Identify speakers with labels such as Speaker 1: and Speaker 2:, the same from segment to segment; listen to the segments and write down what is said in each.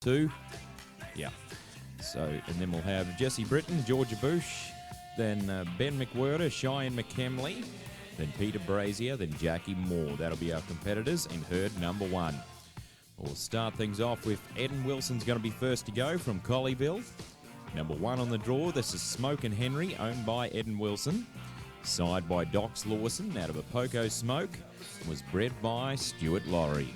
Speaker 1: 2. Yeah. So, and then we'll have Jesse Britton, Georgia Bush, then Ben McWhirter, Cheyenne McKemley, then Peter Brazier, then Jackie Moore. That'll be our competitors in herd number 1. We'll start things off with Eden Wilson's going to be first to go from Colleyville. Number 1 on the draw, this is Smoke and Henry, owned by Eden Wilson. Side by Dox Lawson out of a Poco Smoke. Was bred by Stuart Laurie.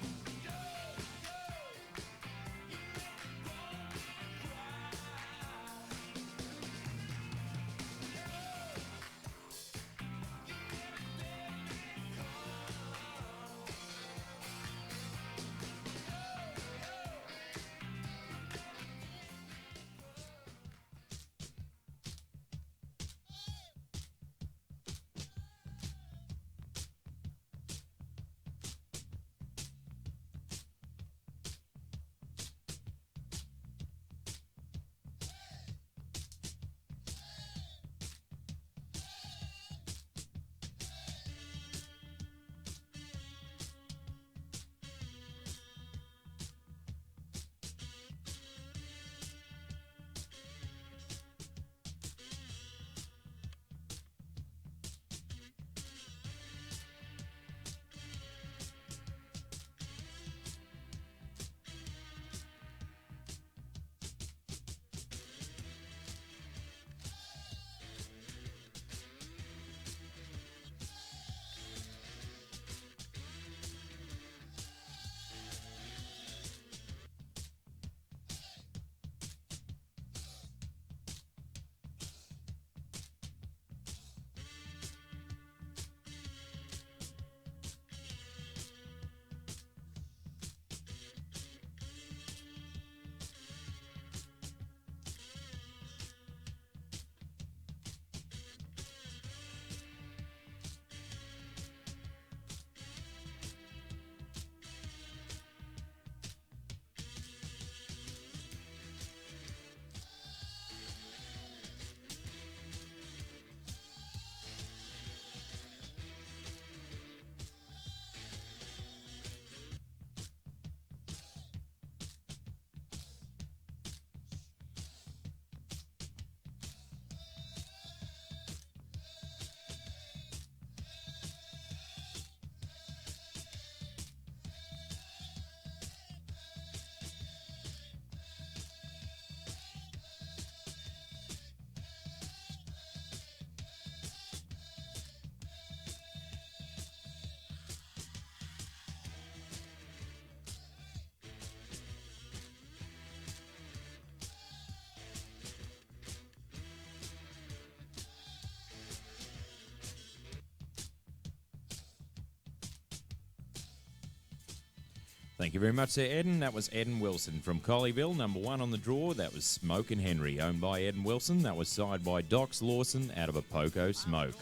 Speaker 1: Thank you very much there, Eden. That was Eden Wilson from Colleyville. Number 1 on the draw, that was Smoke and Henry, owned by Eden Wilson. That was side by Dox Lawson out of a Poco Smoke.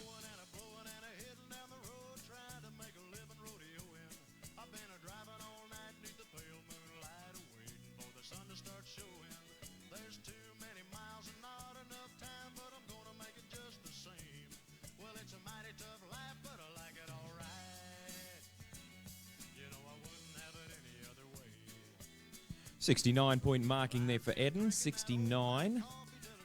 Speaker 2: It's a mighty tough life, but I like it all right. You know I wouldn't have it any other way.
Speaker 1: 69-point marking there for Eden, 69.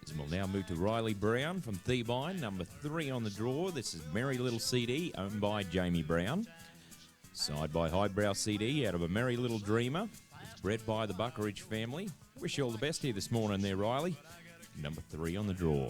Speaker 1: As we'll now move to Riley Brown from Thebine, number 3 on the draw. This is Merry Little CD, owned by Jamie Brown. Side by Highbrow CD out of a Merry Little Dreamer. It's bred by the Buckeridge family. Wish you all the best here this morning there, Riley. Number 3 on the draw.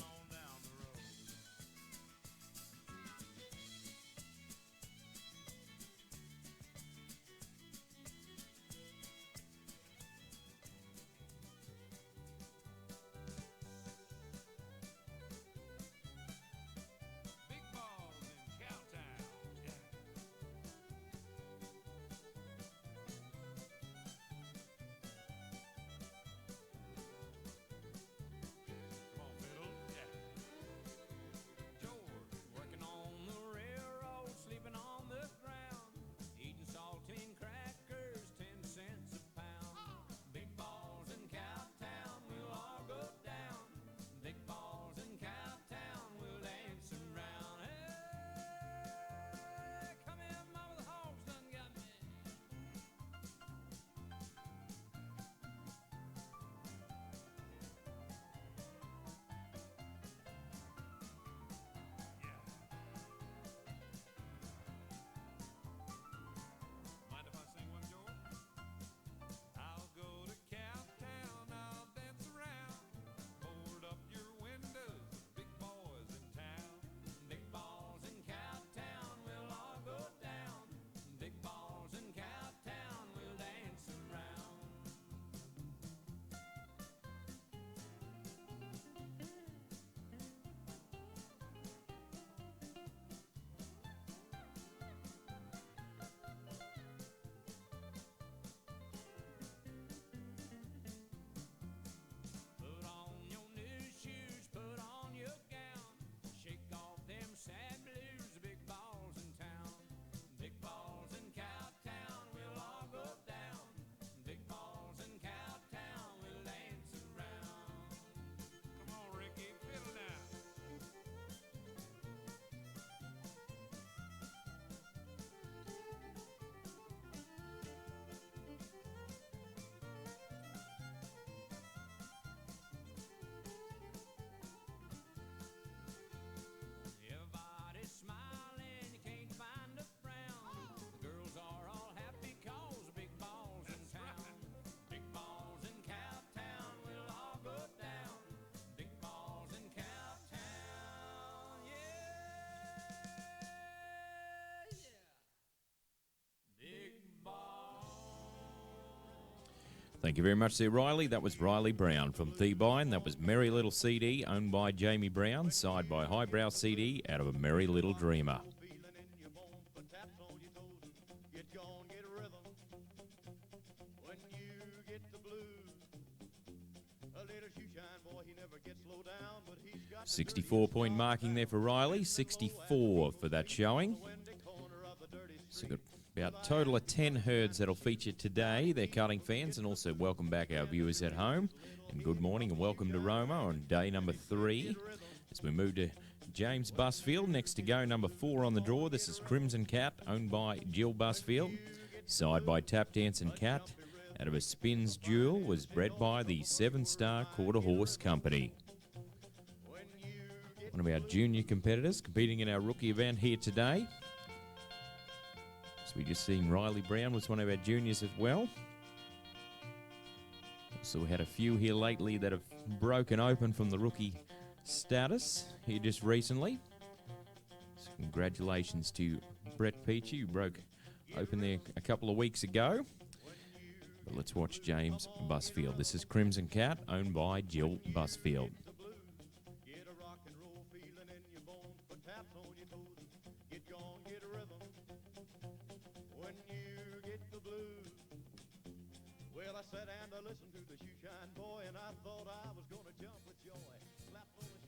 Speaker 2: Come on, fiddle. Yeah.
Speaker 1: Thank you very much there, Riley. That was Riley Brown from Theebine. That was Merry Little CD, owned by Jamie Brown, side by Highbrow CD, out of a Merry Little Dreamer.
Speaker 2: When you get the blues, a little shoeshine boy, he never gets low down, but he's got
Speaker 1: 64-point marking there for Riley, 64 for that showing. So got about a total of 10 herds that'll feature today. They're cutting fans, and also welcome back our viewers at home. And good morning and welcome to Roma on day number 3. As we move to James Busfield, next to go number 4 on the draw. This is Crimson Cat, owned by Jill Busfield. Side by Tap Dancing Cat, out of a Spins Jewel, was bred by the 7-Star Quarter Horse Company. One of our junior competitors competing in our rookie event here today. So we just seen Riley Brown was one of our juniors as well. So we had a few here lately that have broken open from the rookie status here just recently. So congratulations to Brett Peachy, who broke open there a couple of weeks ago. But let's watch James Busfield. This is Crimson Cat, owned by Jill Busfield.
Speaker 2: Well, I sat down to listen to the shoeshine boy, and I thought I was gonna jump with joy. Slap on the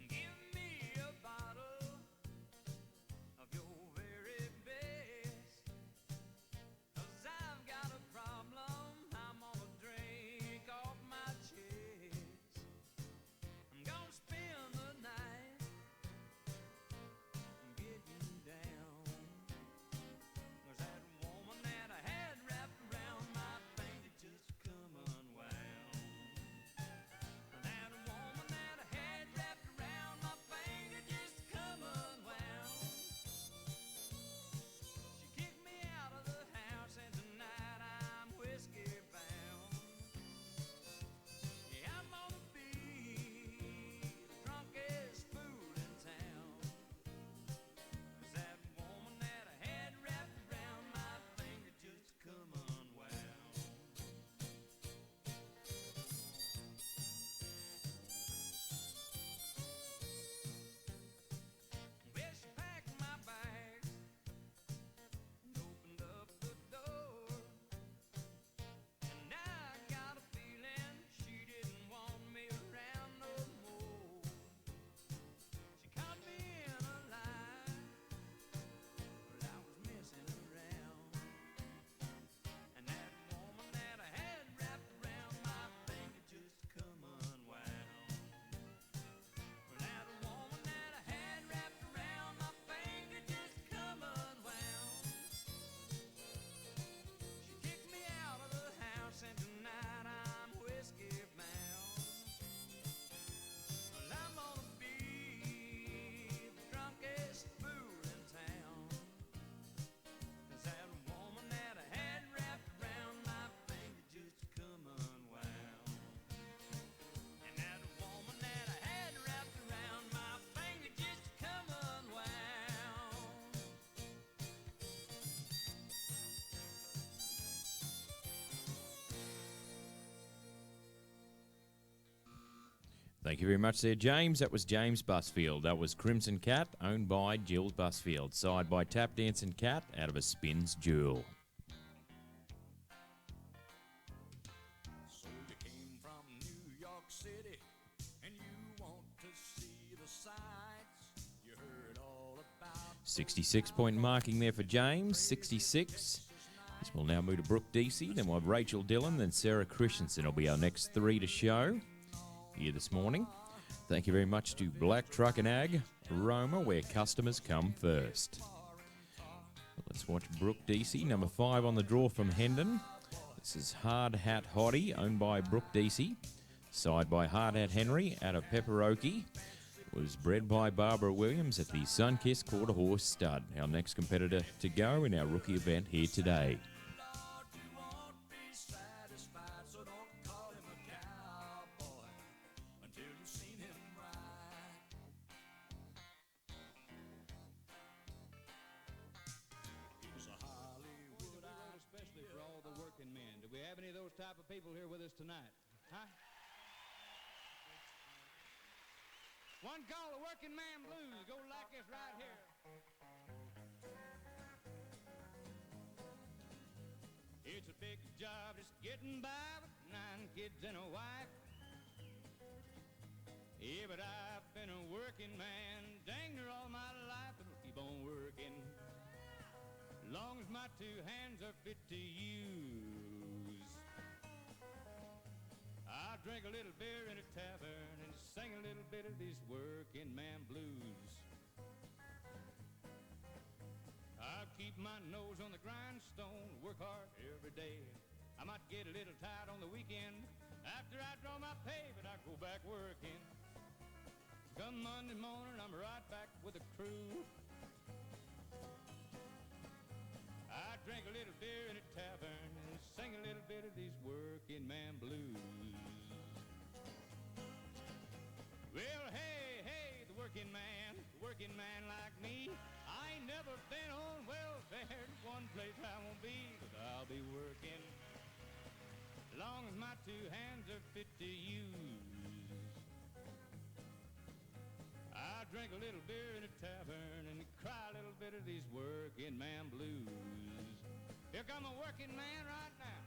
Speaker 2: Give me a bottle of your very best, 'cause I've got a problem I'm gonna drink off my chest. I'm gonna spend the night getting down, 'cause that woman that I had wrapped around my finger just come unwound. That woman that I had wrapped around my finger just come unwound. She kicked me out of the house, and tonight I'm whiskey bound. Yeah, I'm gonna be the drunkest fool in town, 'cause that woman that I had wrapped around my finger just come unwound. Well, she packed my bags and opened up the door, and I got a feeling she didn't want me around no more. She caught me in a lie while I was messing around, and that woman that I had wrapped around my finger just come unwound. Well, that woman that I had wrapped around my finger just come unwound. She kicked me out of the house, and tonight I'm whiskey bound. Well, I'm gonna be the drunkest fool in town, 'cause that woman that I had wrapped around my finger just come unwound. And that woman that I had wrapped around my finger just come unwound.
Speaker 1: Thank you very much there, James. That was James Busfield. That was Crimson Cat, owned by Jill Busfield. Side by Tap Dancing Cat, out of a Spins Jewel.
Speaker 2: So you came from New York City, and you want to see the sights. You heard all about
Speaker 1: 66-point marking there for James, 66. This will now move to Brooke Deasy, then we'll have Rachel Dillon, then Sarah Christensen will be our next 3 to show here this morning. Thank you very much to Black Truck and Ag, Roma, where customers come first. Let's watch Brooke Deasy, number 5 on the draw from Hendon. This is Hard Hat Hottie, owned by Brooke Deasy. Side by Hard Hat Henry, out of Pepperoki. Was bred by Barbara Williams at the Sunkiss Quarter Horse Stud. Our next competitor to go in our rookie event here today.
Speaker 2: Lord, you won't be satisfied, so don't call him a cowboy until you've seen him ride. type of people here with us tonight? Huh? One called the Working Man Blues. Go like this right here. It's a big job just getting by with 9 kids and a wife. Yeah, but I've been a working man dang near all my life, and will keep on working long as my 2 hands are fit to use. I drink a little beer in a tavern and sing a little bit of these working man blues. I keep my nose on the grindstone, work hard every day. I might get a little tired on the weekend. After I draw my pay, but I go back working. Come Monday morning, I'm right back with the crew. I drink a little beer in a tavern and sing a little bit of these working man blues. Well, hey, hey, the working man like me. I ain't never been on welfare. There's one place I won't be, but I'll be working long as my 2 hands are fit to use. I drink a little beer in a tavern and cry a little bit of these working man blues. Here come a working man right now.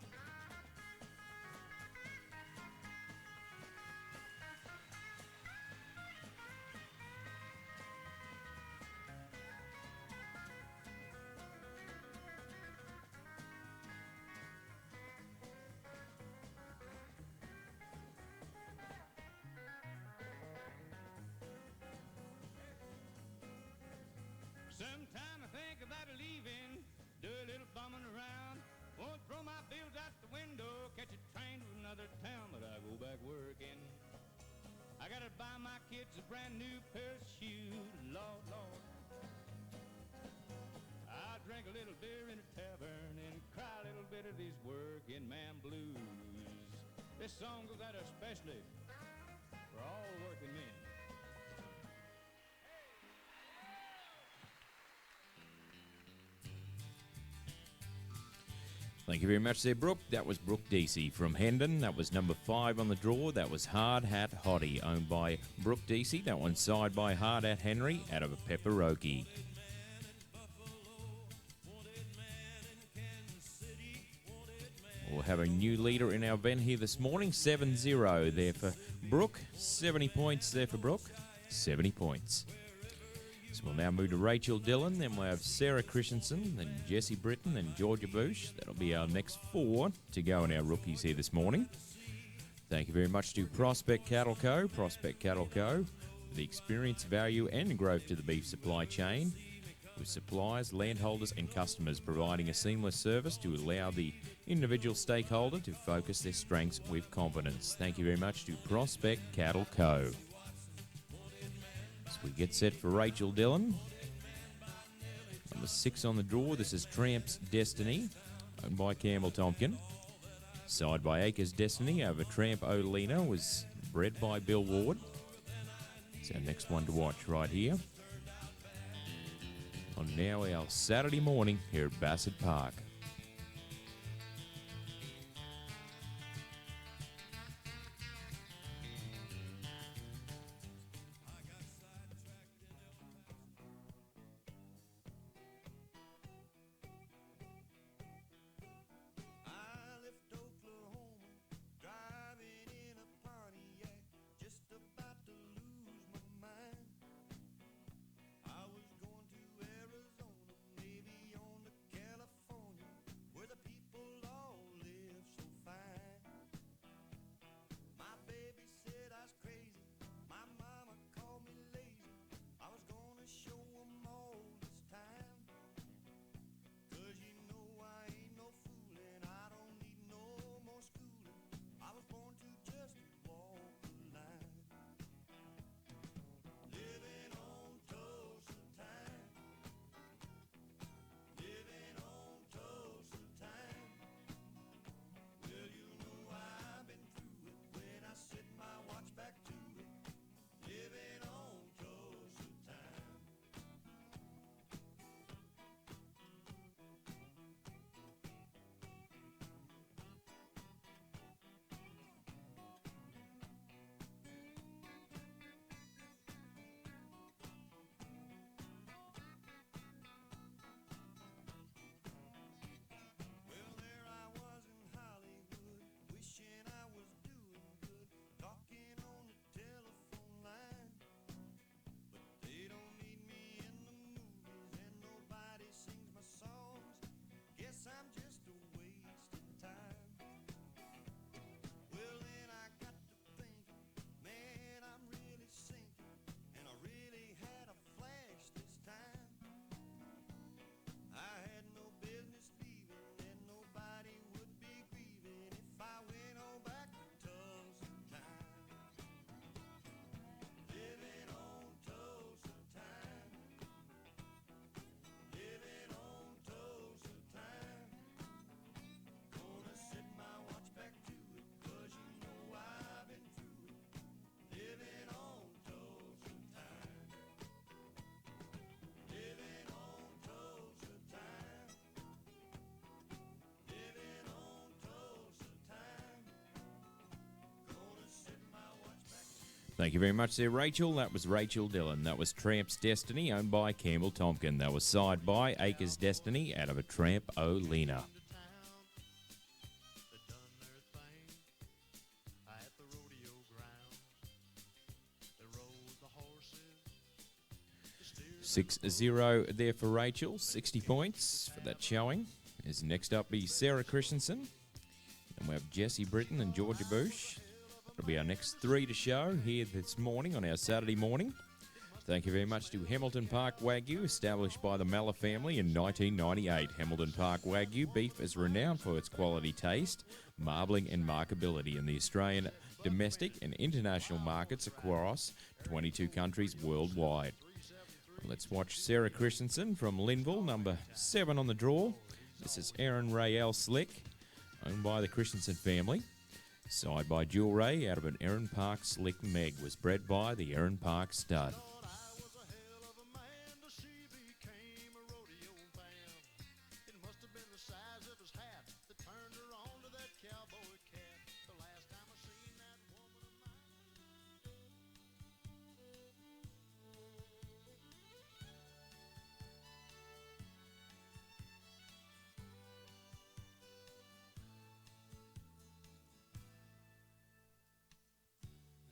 Speaker 2: Sometime I think about leaving, do a little bumming around. Won't throw my bills out the window, catch a train to another town, but I go back working. I gotta buy my kids a brand new pair of shoes, Lord, Lord. I drink a little beer in a tavern and cry a little bit of these working man blues. This song goes out especially for all the working men.
Speaker 1: Thank you very much there, Brooke. That was Brooke Deasy from Hendon. That was number 5 on the draw. That was Hard Hat Hottie, owned by Brooke Deasy. That one side by Hard Hat Henry out of a Pepperoki. We'll have a new leader in our event here this morning. 7-0 there for Brooke. 70 points there for Brooke. 70 points. So we'll now move to Rachel Dillon, then we'll have Sarah Christensen, then Jessie Britton, then Georgia Bush. That'll be our next 4 to go in our rookies here this morning. Thank you very much to Prospect Cattle Co. Prospect Cattle Co. The experience, value and growth to the beef supply chain, with suppliers, landholders and customers providing a seamless service to allow the individual stakeholder to focus their strengths with confidence. Thank you very much to Prospect Cattle Co. We get set for Rachel Dillon. Number 6 on the draw. This is Tramp's Destiny, owned by Campbell Tompkin. Side by Acres Destiny over Tramp Olena, was bred by Bill Ward. It's our next one to watch right here. On now our Saturday morning here at Bassett Park.
Speaker 3: I was going to Arizona, maybe on to California.
Speaker 1: Thank you very much there, Rachel. That was Rachel Dillon. That was Tramp's Destiny, owned by Campbell Tompkin. That was Side by Acres Destiny, out of a Tramp O'Lena.
Speaker 2: They done their thing at the rodeo ground. They rode the horses.
Speaker 1: 6-0 there for Rachel. 60 points for that showing. As next up be Sarah Christensen. And we have Jessie Britton and Georgia Bush. That'll be our next three to show here this morning on our Saturday morning. Thank you very much to Hamilton Park Wagyu, established by the Malla family in 1998. Hamilton Park Wagyu beef is renowned for its quality taste, marbling and markability in the Australian domestic and international markets across 22 countries worldwide. Let's watch Sarah Christensen from Linville, number 7 on the draw. This is Aaron Rael Slick, owned by the Christensen family. Side by Jewel Ray, out of an Erin Park Slick Meg, was bred by the Erin Park Stud.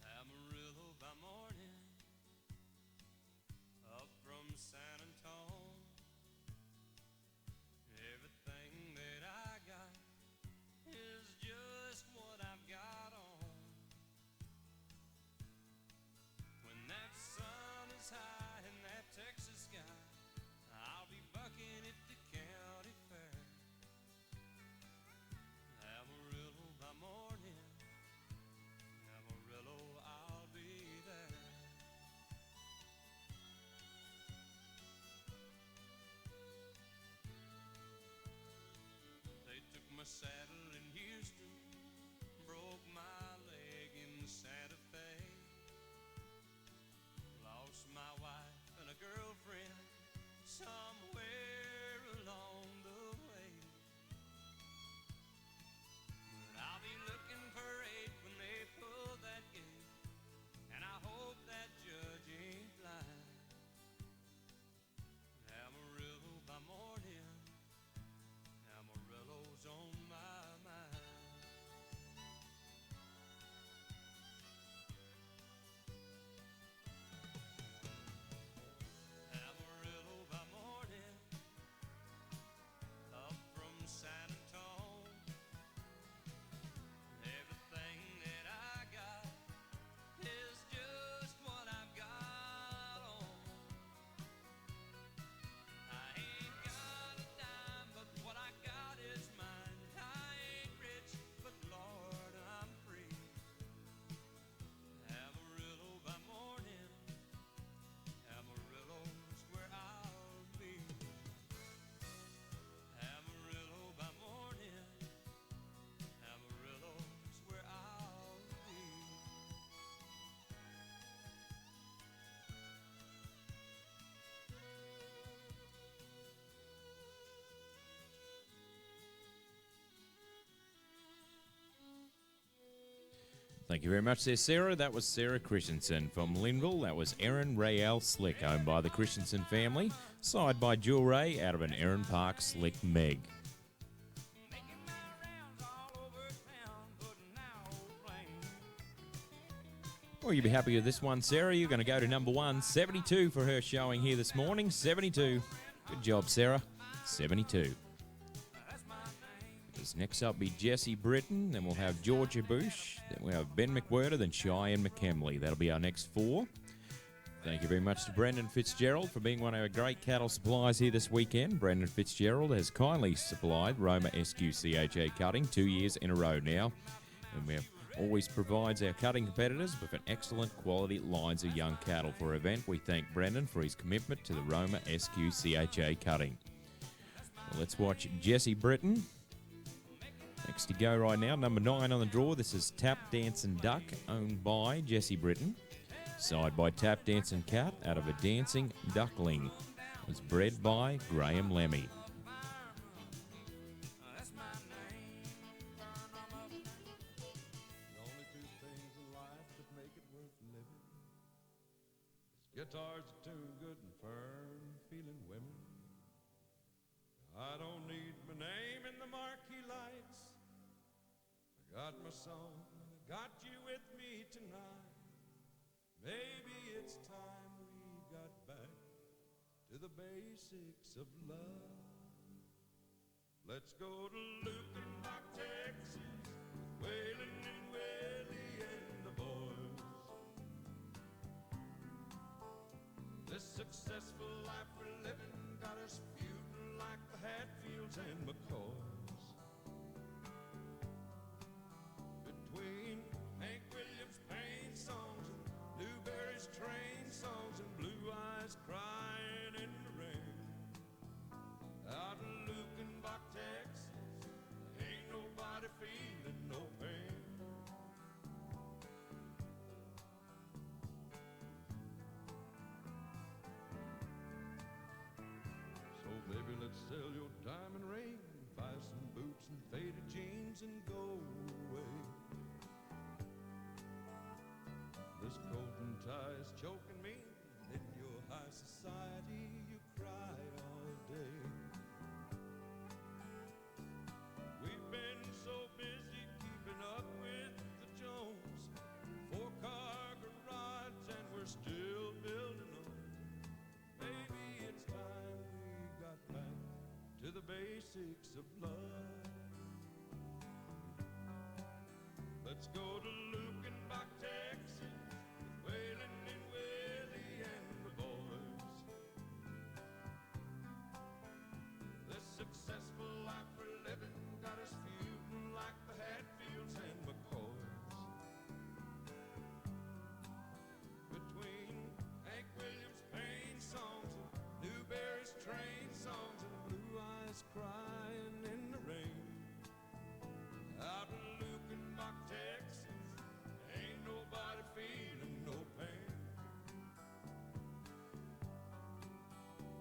Speaker 2: Amarillo by morning, up from San Antone. Everything that I got is just what I've got on. When that sun is high in that Texas sky, I'll be bucking at the county fair. Amarillo by morning, Amarillo, I'll be there. They took my saddle in Houston, broke my leg in Santa Fe, lost my wife and a girlfriend somewhere along the way. But I'll be looking parade when they pull that gate, and I hope that judge ain't blind. Amarillo by morning, Amarillo's on my mind. Amarillo by morning, up from San Antone. Everything that I got is just what I've got on. I ain't got a dime, but what I got is mine. I ain't rich, but Lord, I'm free. Amarillo by morning, Amarillo's where I'll be. Amarillo by morning, Amarillo's where I'll be.
Speaker 1: Thank you very much there, Sarah. That was Sarah Christensen from Linville. That was Aaron Rael Slick, owned by the Christensen family. Side by Jewel Ray, out of an Erin Park Slick Meg.
Speaker 2: Making my rounds all over town, putting out old flames.
Speaker 1: Well, you'll be happy with this one, Sarah. You're going to go to number 1, 72 for her showing here this morning. 72. Good job, Sarah. 72.
Speaker 2: That's my name.
Speaker 1: As next up be Jessie Britton, then we'll have Georgia Bush, then we'll have Ben McWhirter, then Cheyenne McKemley. That'll be our next 4. Thank you very much to Brendan Fitzgerald for being one of our great cattle suppliers here this weekend. Brendan Fitzgerald has kindly supplied Roma SQCHA cutting 2 years in a row now, and we have always provides our cutting competitors with an excellent quality lines of young cattle for our event. We thank Brendan for his commitment to the Roma SQCHA cutting. Well, let's watch Jessie Britton. Next to go right now, number 9 on the draw. This is Tap Dancing Duck, owned by Jessie Britton. Side by Tap Dancing Cat, out of a Dancing Duckling. It was bred by Graham Lemmy.
Speaker 2: That's my name. The only two things in life that make it worth living Guitars are tuned good and firm, feeling women. I don't need my name in the marquee lights. I got my song, and I got you with me tonight. Maybe it's time we got back to the basics of love. Let's go to Lukenbach, Texas, Waylon and Willie and the boys. This successful life we're living got us feuding like the Hatfields and McCoys. Between Hank Williams' pain songs and Newberry's train songs and Blue Eyes crying in the rain. Out in Lukenbach, Texas, ain't nobody feeling no pain. So baby, let's sell your diamond ring, buy some boots and faded jeans and go away. This coat and tie is choking me, and in your high society you cried all day. We've been so busy keeping up with the Jones, 4-car garage and we're still building on. Maybe it's time we got back to the basics of love. Let's go to Lukenbach, Texas, with Waylon and Willie and the boys. This successful life we're living got us feuding like the Hatfields and McCoys. Between Hank Williams' pain songs and Newberry's train songs and Blue Eyes crying in the rain. Out in Lukenbach, Texas, ain't nobody feeling no pain.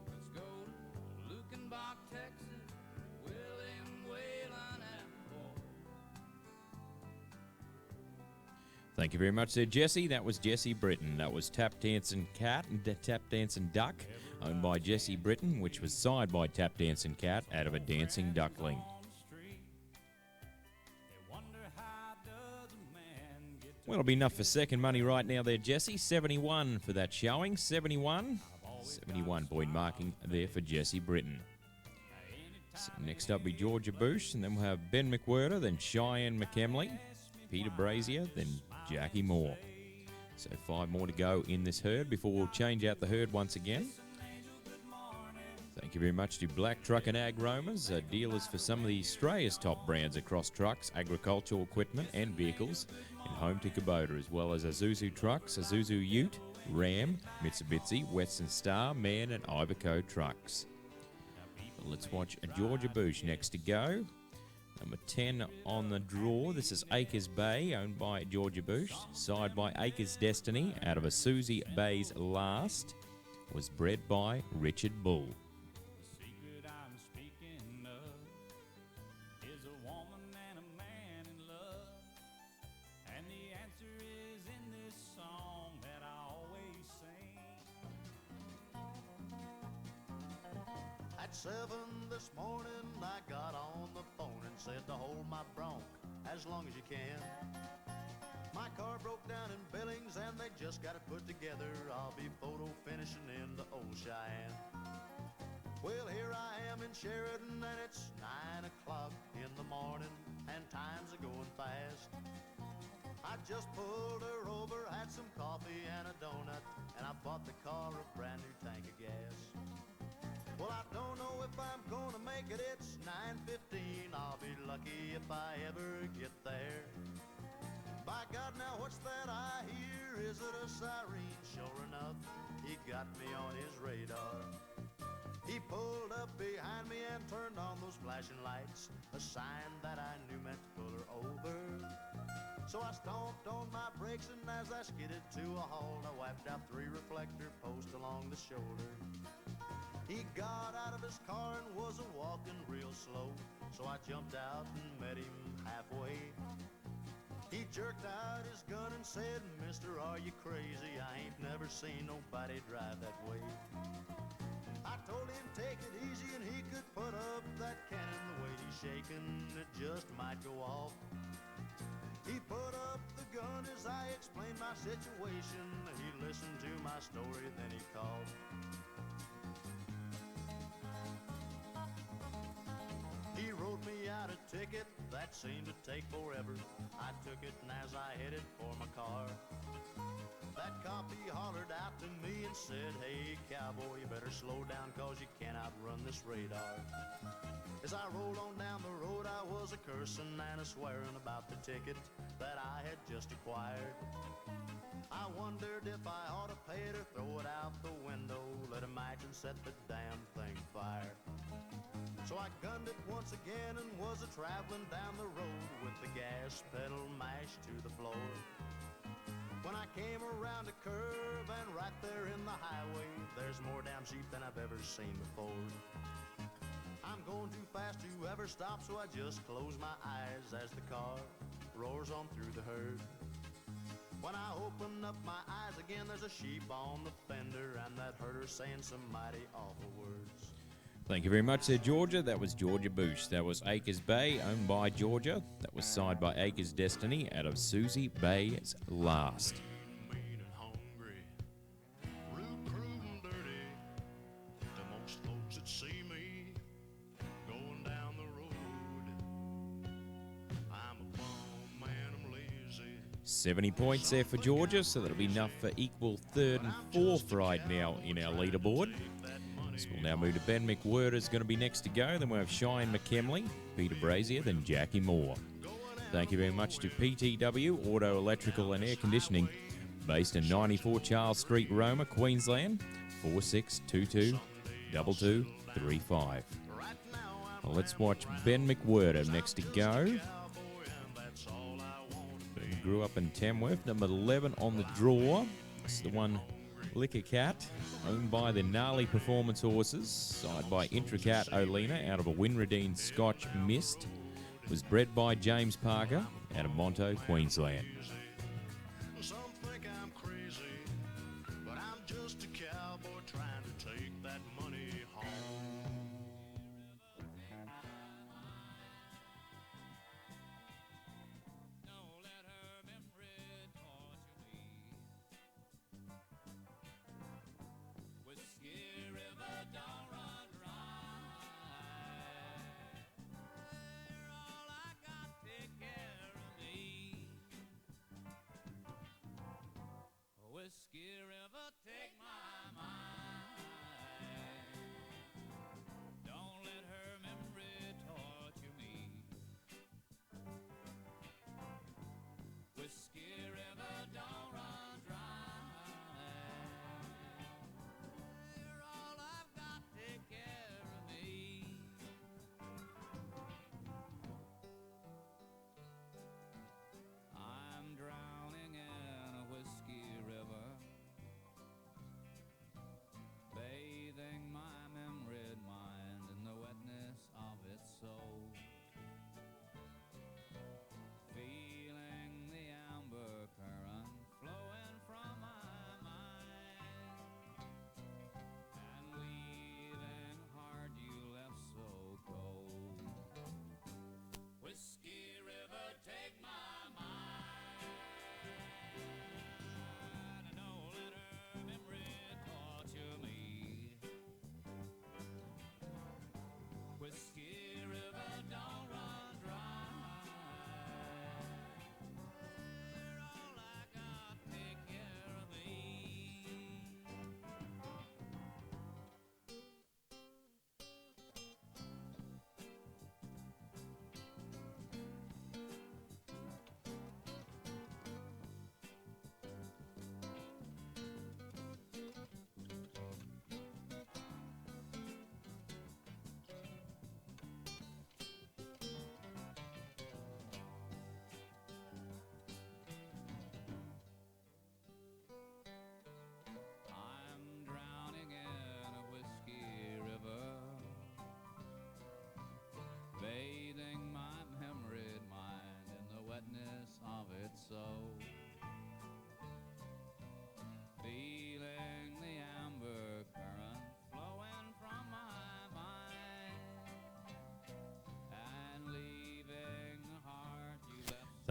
Speaker 3: Let's go to Lukenbach, Texas, William Waylon and boy.
Speaker 1: Thank you very much there, Jesse. That was Jesse Britton. That was Tap Dancing Cat and Tap Dancing Duck, owned by Jesse Britton, which was signed by Tap Dancing Cat out of a dancing duckling. Well, it'll be enough for second money right now there, Jesse. 71 for that showing. 71. 71 point marking there for Jesse Britton. So next up will be Georgia Bush, and then we'll have Ben McWhirter, then Cheyenne McKemley, Peter Brazier, then Jackie Moore. So 5 more to go in this herd before we'll change out the herd once again. Thank you very much to Black Truck and Ag Romas, dealers for some of the Australia's top brands across trucks, agricultural equipment and vehicles, and home to Kubota, as well as Isuzu Trucks, Isuzu Ute, Ram, Mitsubishi, Western Star, MAN and Iveco Trucks. Let's watch a Georgia Bush next to go. Number 10 on the draw. This is Acres Bay, owned by Georgia Bush, side by Acres Destiny, out of a Susie Bay's Last, was bred by Richard Bull.
Speaker 3: The secret I'm speaking of is a woman and a man in love, and the answer is in this song that I always sing.
Speaker 4: At 7 this morning I got on the phone and said to hold my bronc as long as you can. My car broke down in Billings and they just got it put together. I'll be photo finishing in the old Cheyenne. Well, here I am in Sheridan and it's 9 o'clock in the morning and time's a going fast. I just pulled her over, had some coffee and a donut, and I bought the car a brand new tank of gas. Well, I don't know if I'm gonna make it, it's 9:15. I'll be lucky if I ever get there. By God, now what's that I hear? Is it a siren? Sure enough, he got me on his radar. He pulled up behind me and turned on those flashing lights, a sign that I knew meant to pull her over. So I stomped on my brakes and as I skidded to a halt, I wiped out 3 reflector posts along the shoulder. He got out of his car and was a-walking real slow, so I jumped out and met him halfway. He jerked out his gun and said, "Mister, are you crazy? I ain't never seen nobody drive that way." I told him take it easy and he could put up that cannon. The way he's shaking, it just might go off. He put up the gun as I explained my situation. He listened to my story, then he called. He wrote me out a ticket that seemed to take forever. I took it and as I headed for my car, that cop he hollered out to me and said, "Hey cowboy, you better slow down 'cause you can't outrun this radar." As I rolled on down the road, I was a cursing and a swearing about the ticket that I had just acquired. I wondered if I ought to pay it or throw it out the window, lit a match and set the damn thing fire. So I gunned it once again and was a-traveling down the road with the gas pedal mashed to the floor. When I came around a curve and right there in the highway, there's more damn sheep than I've ever seen before. I'm going too fast to ever stop, so I just close my eyes as the car roars on through the herd. When I open up my eyes again, there's a sheep on the fender and that herder saying some mighty awful words.
Speaker 1: Thank you very much there, Georgia. That was Georgia Bush. That was Acres Bay, owned by Georgia. That was signed by Acres Destiny out of Susie Bay's Last.
Speaker 4: Mean and hungry, rude, crude and dirty, to most folks that see me going down the road. I'm a bum man, I'm lazy.
Speaker 1: 70 points there for Georgia, so that'll be enough for equal third and fourth right now in our leaderboard. So we'll now move to Ben McWhirter is going to be next to go. Then we'll have Cheyenne McKemley, Peter Brazier, then Jackie Moore. Thank you very much to PTW, Auto, Electrical and Air Conditioning, based in 94 Charles Street, Roma, Queensland, 4622 2235. Well, let's watch Ben McWhirter next to go. Ben grew up in Tamworth, number 11 on the draw. It's the one Liquor Cat, owned by the Gnarly Performance Horses, side by Intricat Olena out of a Winradine Scotch Mist. Was bred by James Parker out of Monto, Queensland.
Speaker 4: Some think I'm crazy, but I'm just a cowboy trying to take that money home.
Speaker 2: Don't let her memory torture me. Whiskey River don't run dry. You're all I got, take care of me.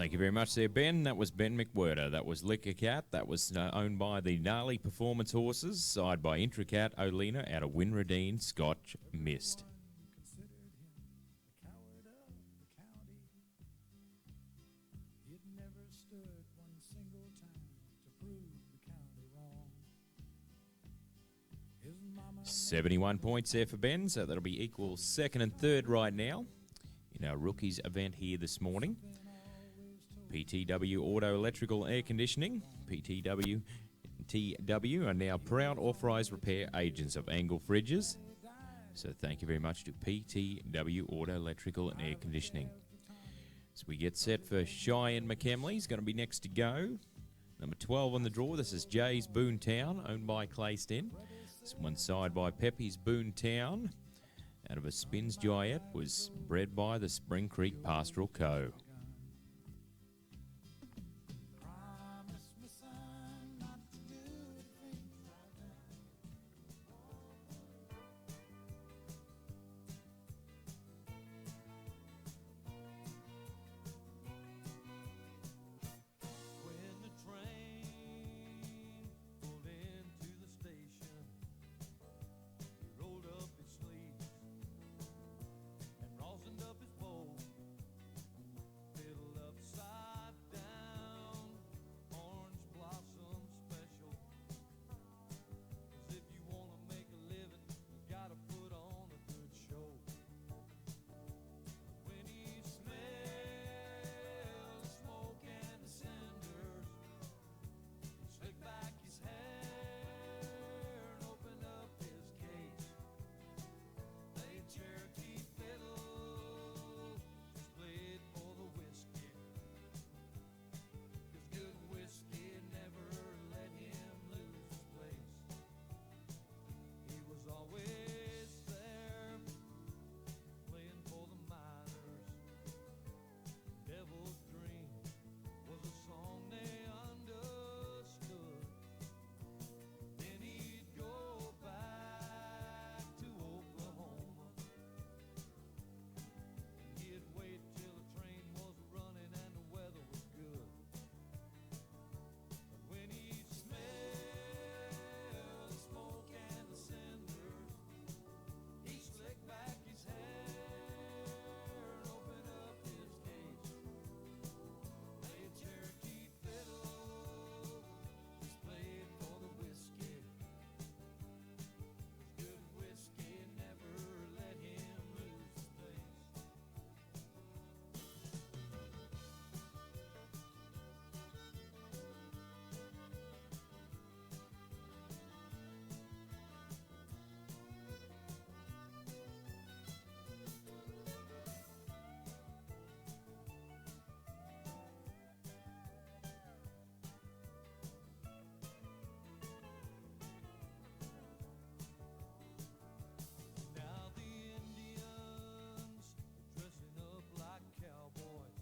Speaker 1: Thank you very much there, Ben. That was Ben McWhirter. That was Liquor Cat. That was owned by the Gnarly Performance Horses, side by Intricat Olena out of Winradine Scotch Mist.
Speaker 5: Considered him the coward of the county. He'd never stood one single time to prove the county wrong. His mama
Speaker 1: 71 points there for Ben, so that'll be equal second and third right now in our rookies event here this morning. PTW Auto Electrical Air Conditioning, PTW and TW are now proud authorised repair agents of Angle Fridges. So thank you very much to PTW Auto Electrical and Air Conditioning. So we get set for Cheyenne McKemley. He's going to be next to go. Number 12 on the draw. This is Jay's Boontown, owned by Clayston. This one side by Peppy's Boontown. Out of a Spins Giant, was bred by the Spring Creek Pastoral Co.
Speaker 5: promised me, son, not to do things like that.
Speaker 2: When the train pulled into the station, he rolled up his sleeves and rosined up his bowl, fiddled upside down, orange blossom special. 'Cause if you wanna make a living, you gotta put on a good show. When he smelled the smoke and the cinders, he slicked back his hair and opened up his case. Played Cherokee fiddle, just played for the whiskey. 'Cause good whiskey never let him lose his place. He was always there, playing for the miners. Devil's Dream was a song they understood. Then he'd go back to Oklahoma, and he'd wait till the train was running and the weather was good. But when he smelled the smoke and the cinders, he slicked back his hair and opened up his case. Played Cherokee fiddle, just played for the whiskey. 'Cause good whiskey never let him lose his place. Now the Indians dressing up like cowboys,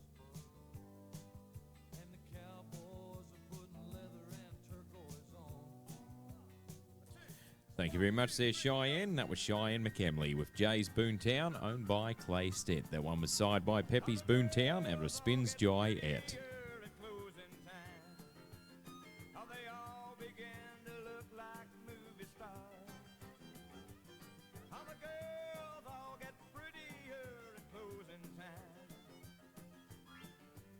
Speaker 2: and the cowboys are putting leather and turquoise on.
Speaker 1: Thank you very much there, Cheyenne. That was Cheyenne McKemley with Jay's Boontown, owned by Clay Stent. That one was side by Peppy's Boontown out of Spins Giant.
Speaker 3: Here at closing time, how they all began to look like movie stars. How the girls all get prettier at closing time.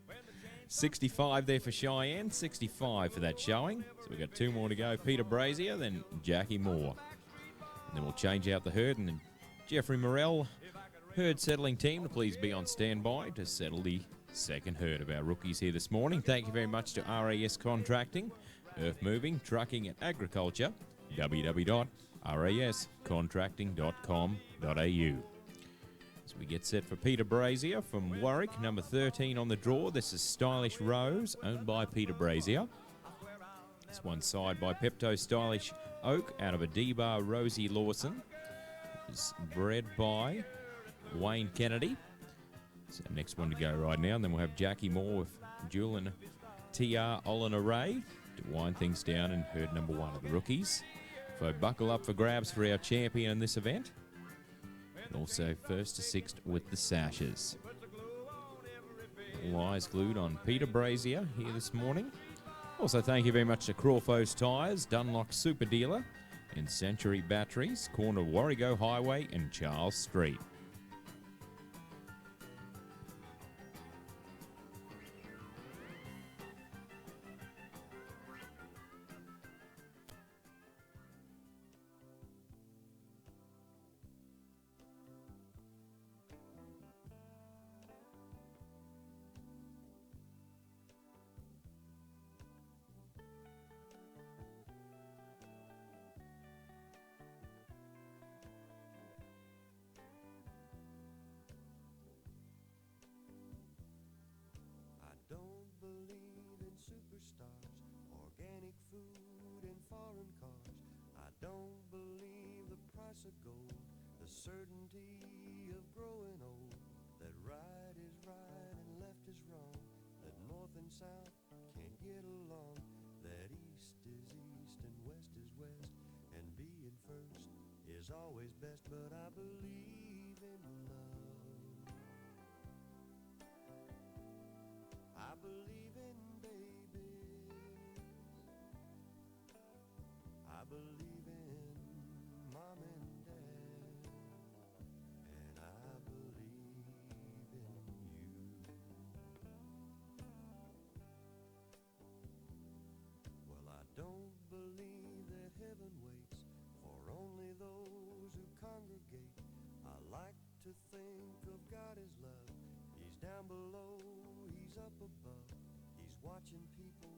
Speaker 3: When the chain
Speaker 1: 65 there for Cheyenne, 65 for that showing. So we've got two more to go. Peter Brazier, then Jackie Moore. And then we'll change out the herd, and then Jeffrey Morrell, herd settling team, to please be on standby to settle the second herd of our rookies here this morning. Thank you very much to RAS Contracting, Earth Moving, Trucking and Agriculture, www.rascontracting.com.au. As we get set for Peter Brazier from Warwick, number 13 on the draw. This is Stylish Rose, owned by Peter Brazier. This one side by Pepto Stylish Oak out of a D-Bar Rosie Lawson. It's bred by Wayne Kennedy. So next one to go right now, and then we'll have Jackie Moore with Julian T.R. Olin Array to wind things down in herd number one of the rookies. So buckle up for grabs for our champion in this event. And also first to sixth with the Sashes. All eyes glued on Peter Brazier here this morning. Also, thank you very much to Crawford's Tyres, Dunlock Super Dealer, and Century Batteries, corner of Warrego Highway and Charles Street.
Speaker 6: I don't believe in superstars, organic food and foreign cars. I don't believe the price of gold, the certainty of growing old, that right is right and left is wrong, that north and south can't get along, that east is east and west is west, and being first is always best. But I believe in love. I believe in babies. I believe in mom and dad. And I believe in you. Well, I don't believe that heaven waits for only those who congregate. I like to think of God as love. He's down below, he's up above. He's watching people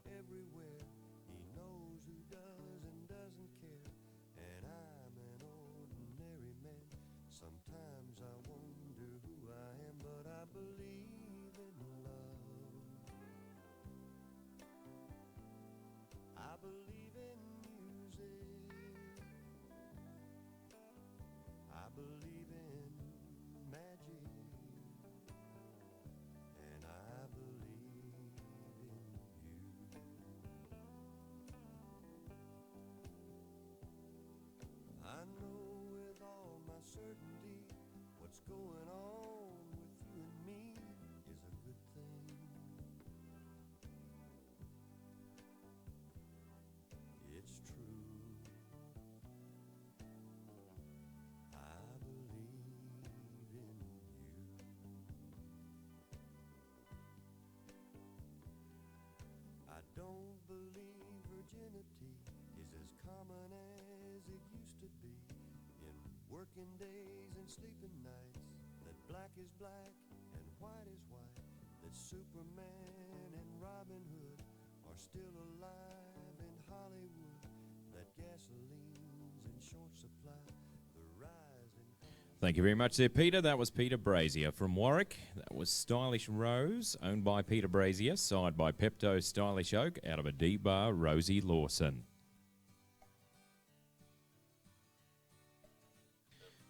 Speaker 6: everywhere. He knows who does and doesn't care. And I'm an ordinary man. Sometimes I wonder who I am, but I believe in love. I believe in music. I believe in magic. And I believe in you. I know with all my certainty what's going on with you and me is a good thing. It's true. I believe in you. I don't believe virginity is as common as it used to be. In working days and sleeping nights, that black is black and white is white, that Superman and Robin Hood are still alive in Hollywood, that gasoline's in short supply, the rise in...
Speaker 1: Thank you very much there, Peter. That was Peter Brazier from Warwick. That was Stylish Rose, owned by Peter Brazier, signed by Pepto Stylish Oak, out of a D-Bar, Rosie Lawson.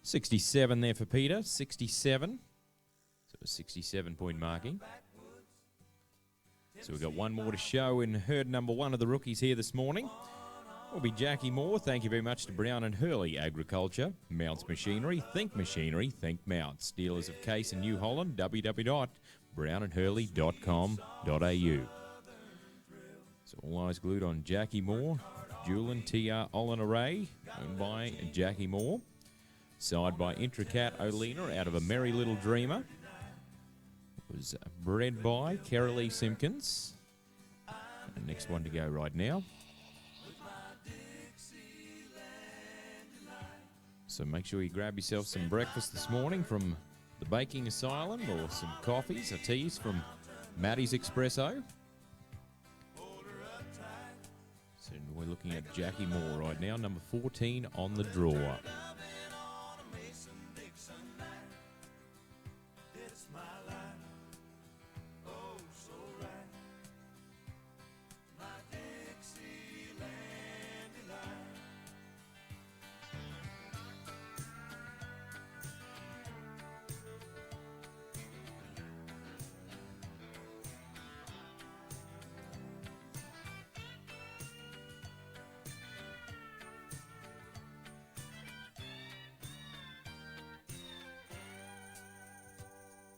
Speaker 1: 67 there for Peter, 67. So a 67-point marking. So we've got one more to show in herd number one of the rookies here this morning. Will be Jackie Moore. Thank you very much to Brown and Hurley Agriculture, Mounts Machinery, Think Mounts, dealers of Case and New Holland, www.brownandhurley.com.au. So all eyes glued on Jackie Moore, Julian TR Olin Array, owned by Jackie Moore, side by Intricat Olena out of a Merry Little Dreamer. It was bred by Carolee Simpkins. And next one to go right now. So make sure you grab yourself some breakfast this morning from the Baking Asylum, or some coffees or teas from Maddie's Espresso. So we're looking at Jackie Moore right now, number 14 on the draw.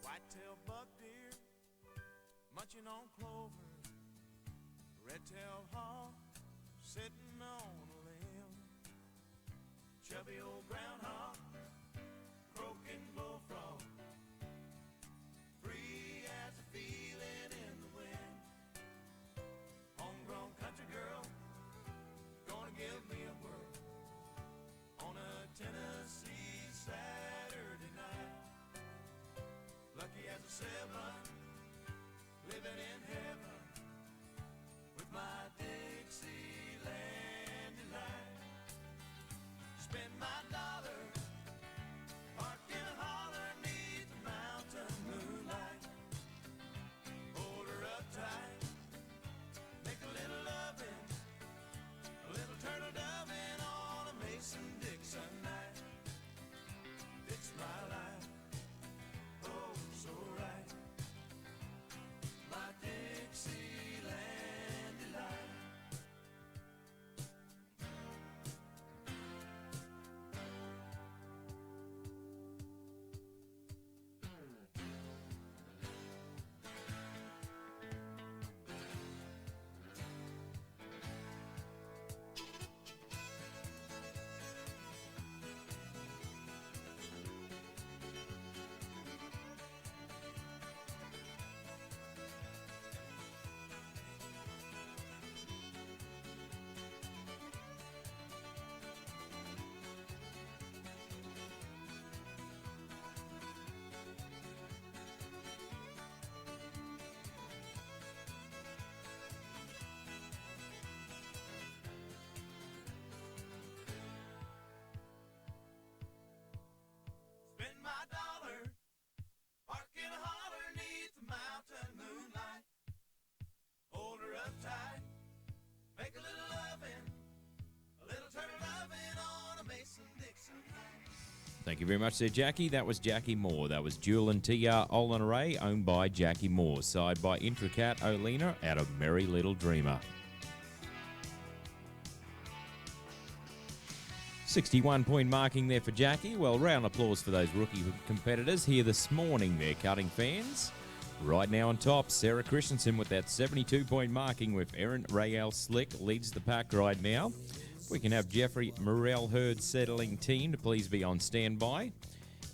Speaker 6: Whitetail buck deer
Speaker 7: munching on clover, red-tailed hawk sitting on a limb, chubby old groundhog, croaking bullfrog, free as a feeling in the wind, homegrown country girl, gonna give me a whirl on a Tennessee Saturday night, lucky as a seven, living in heaven with my Dixieland delight. Spend my dollar, park in a holler 'neath the mountain moonlight. Hold her up tight, make a little loving, a little turtle doving on a Mason-Dixon night. It's my life, oh so right. My Dixieland delight. Spend my dollar, park in a holler 'neath the mountain moonlight. Hold her up tight, make a little loving, a little turtle loving on a Mason-Dixon night.
Speaker 1: Thank you very much there, Jackie. That was Jackie Moore. That was Jewel and TR Olin Array, owned by Jackie Moore. Side by Intricat Olena out of Merry Little Dreamer. 61-point marking there for Jackie. Well, round of applause for those rookie competitors here this morning there, cutting fans. Right now on top, Sarah Christensen with that 72-point marking with Erin Rayel Slick leads the pack right now. We can have Jeffrey Morel Herd settling team to please be on standby.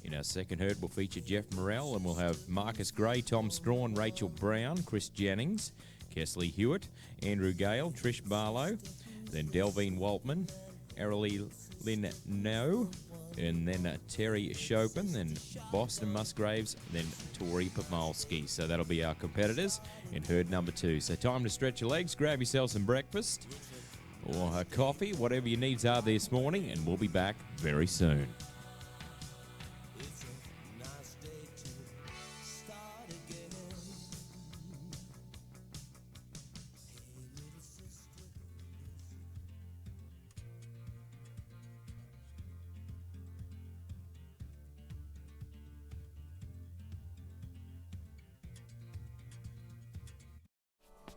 Speaker 1: In our second herd, we'll feature Jeff Morel, and we'll have Marcus Gray, Tom Strawn, Rachel Brown, Chris Jennings, Kesley Hewitt, Andrew Gale, Trish Barlow, then Delvine Waltman, Arilee Lynn No, and then Terry Chopin, then Boston Musgraves, then Tori Pavmalski. So that'll be our competitors in herd number 2. So time to stretch your legs, grab yourself some breakfast or a coffee, whatever your needs are this morning, and we'll be back very soon.
Speaker 5: It's a nice day to start again. Hey, little sister.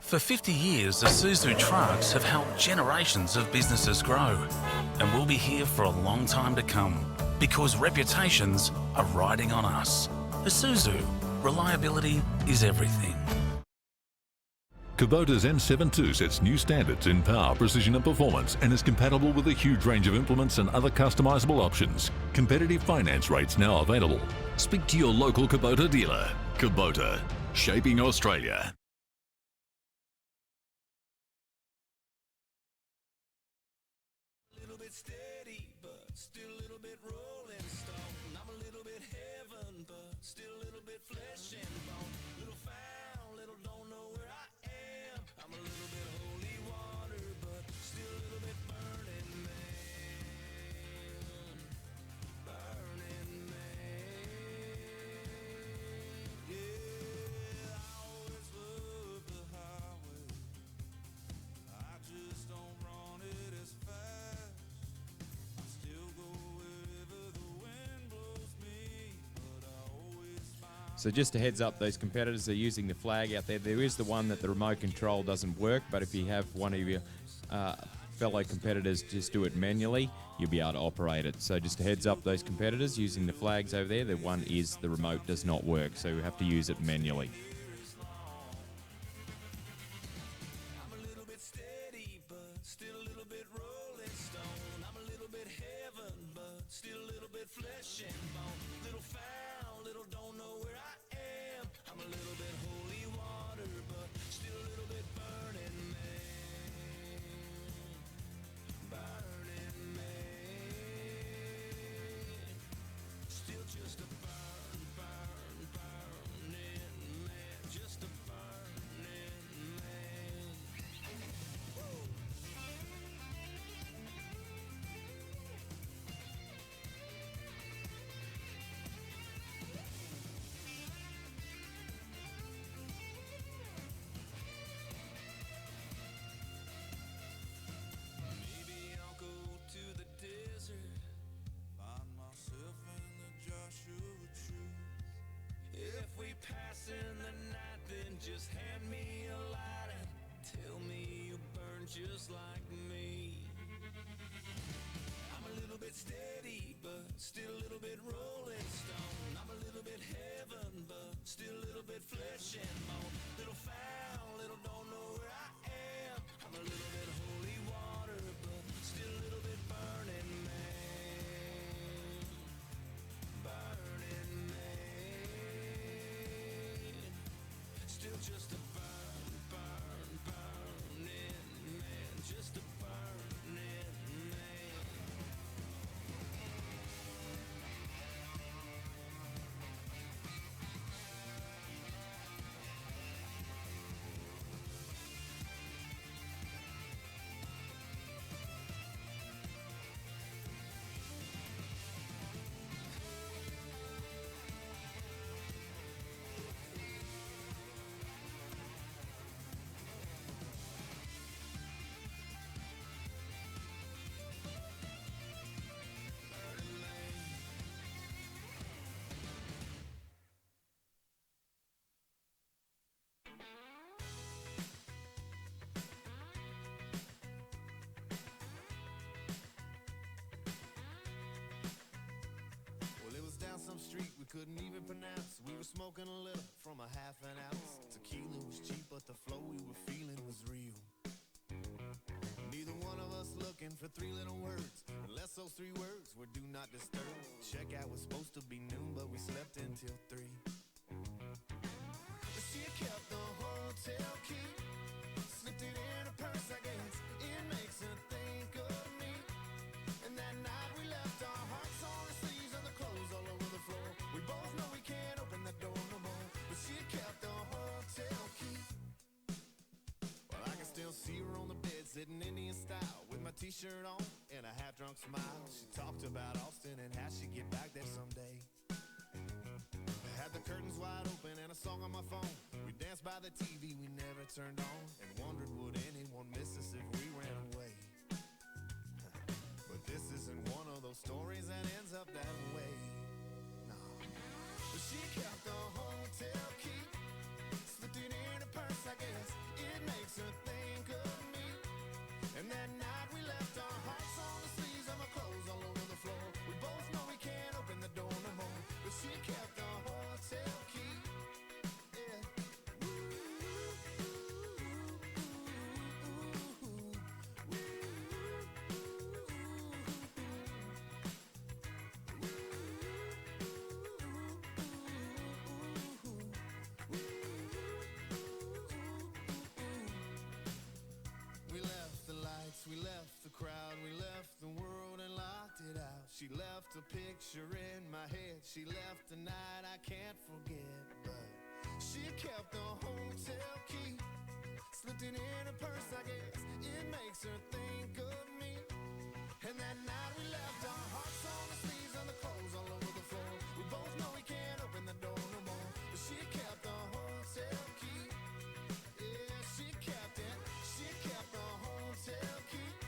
Speaker 8: For 50 years, Isuzu trucks have helped generations of businesses grow, and we'll be here for a long time to come because reputations are riding on us. Isuzu, reliability is everything.
Speaker 9: Kubota's N72 sets new standards in power, precision and performance and is compatible with a huge range of implements and other customizable options. Competitive finance rates now available. Speak to your local Kubota dealer. Kubota, shaping Australia.
Speaker 7: A little bit steady, but still a little bit rolling stone. I'm a little bit heaven, but still a little bit flesh and bone. Little found, little don't know where I am. I'm a little bit holy water, but still a little bit burning man. Burning man. Yeah, I always love the highway. I just don't run it as fast. I still go wherever the wind blows me, but I always find.
Speaker 1: So just a heads up, those competitors are using the flag out there. There is the one that the remote control doesn't work, but if you have one of your fellow competitors just do it manually, you'll be able to operate it. So just a heads up, those competitors using the flags over there, the one is the remote does not work, so we have to use it manually.
Speaker 7: just a burning man, just a burning man. Woo! Maybe I'll go to the desert, find myself in the Joshua tree. If we pass in the night, then just hand me a light and tell me you burn just like me. I'm a little bit steady, but still a little bit rolling stone. I'm a little bit heaven, but still a little bit flesh and bone. Little foul, little don't know where I am. I'm a little bit holy water, but still a little bit burning man. Burning man. Still just a burning man. Just a burning man.
Speaker 10: Well, it was down some street we couldn't even pronounce. We were smoking a little from a half an ounce. Tequila was cheap, but the flow we were feeling was real. Neither one of us looking for three little words, unless those three words were do not disturb. Checkout was supposed to be noon, but we slept until 3. But she kept the hotel key, slipped it in her purse, I guess. It makes her think of me. And that night we left our hearts on the sleeves and the clothes all over the floor. We both know we can't open that door no more, but she kept the hotel key. Well, I can still see her on the bed, sitting Indian style, with my t-shirt on and a half-drunk smile. She talked about Austin and how she'd get back there someday. I had the curtains wide open and a song on my phone. We danced by the TV we never turned on, and wondered would anyone miss us if we ran away. But this isn't one of those stories that ends up that way. No. But she kept the hotel key, slipped it in her purse, I guess. It makes her think of me. And that night we left our hearts on the sleeves and my clothes all over the floor. We both know we can't open the door no more, but she kept the hotel key. Yeah. We left the lights, we left the crowd, we left the world and locked it out. She left a picture in my head, she left a night I can't forget. But she kept the hotel key, slipped it in her purse, I guess. It makes her think of me. And that night we